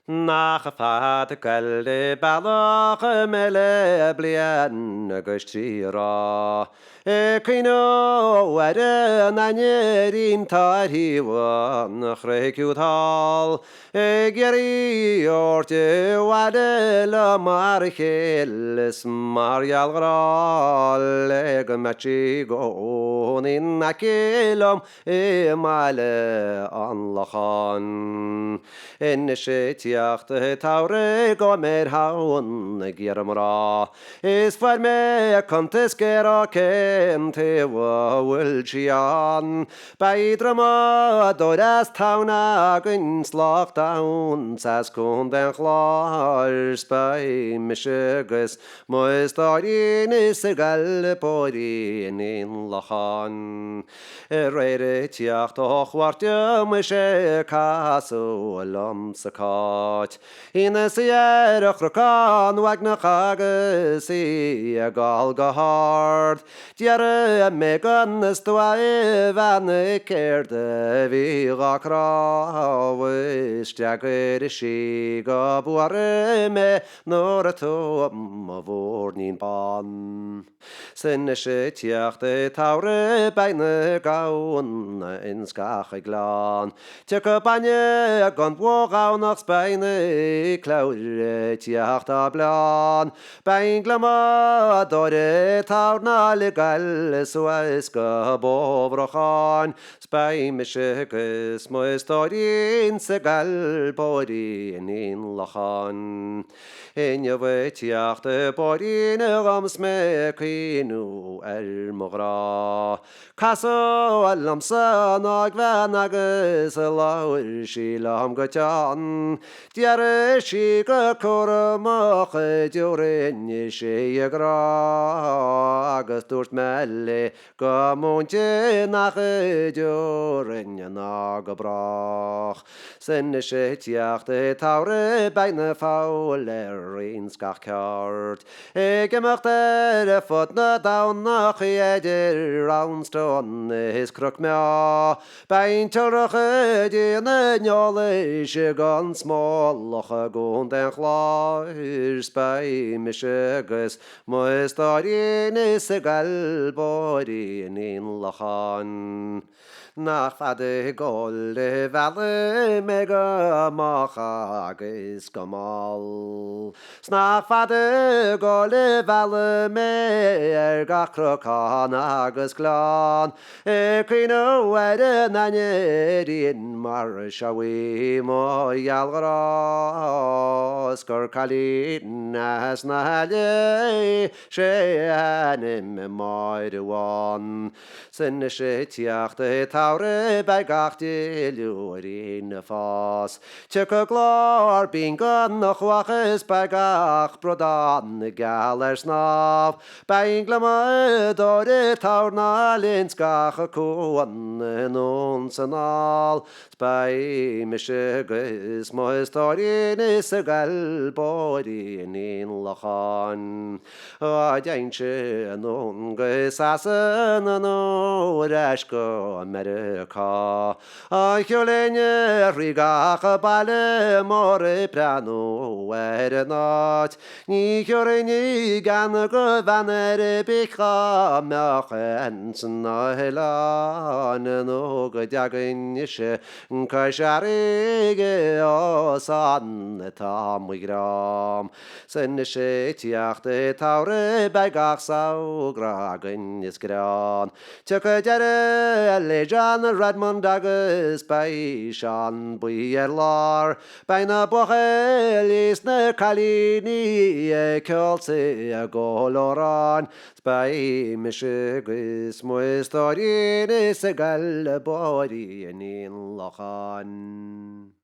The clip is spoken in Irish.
Nach fad galle balach mele blian gostira Kino ware nanyerin tariwa nachrekutal Geri orte wade la marcheles marjalgral Legmachi gonin akilom male anlachan Inishitiach the taure gomer haun giramra is for me contes gera kente wa wilchian by drama doras tauna gun slach down sas kun den chlars by mishigus moistarin is gal porin in lachan Rere tiach doch wartje mishe kaso sakat in a sierra chrokan wagna chage si a gal gahard diare megan stwa van kerde vi rakra stagger shi gabuare me nor to vornin ban sin tiach de taure beine gaun in skach glan Tjekka banje gan bwgau nach Spaine claude tiach da blan Bain glama dore taurna legal sueska bovrochan Spain mishekus moestorin segal borin in lachan In je tiach de borin rams me kinu mogra Caso alamsa nag vanagus lawer shilam gachan Diare shiga koramach durin shiagra Agus durt melle gamonte nach durin nagabrach Sen shetiach de taure beine fauler in skachkart Gemacht der fot na down nach jeder roundstone his crook mea Bain torach din njole gan small loch gon den chlars by mishegus moestarin is gal borin in lachan Nach fade golle valle mega machagis gamal Snach fade golle valle me gachrokan agus glan Kino wede nanyerin mar shawi mo yalgra Skor kalin as nalye sheanim moidewan Sin shetiach de taure by gachti lurin fas Tjekka glor bin gan noch waches by gach brodan galer snav Bain glama dore taurna linskach kuan non sanal By mishegus moistorin is gal borin in lachan Adjainche non gesasen no rashko America Hjolenje rigach bale more prano not Ni hjorenje gan go vanere bikha machen na helan no gjaginische Kasharige osan tamigram Sen shetiach de taure bagach sau gragen is gran Tjekka jare lejan Redmond agus by shan buyerlar Baina bochelis ne kalini kelse goloran By mishegus moestorin is gal borin in lachan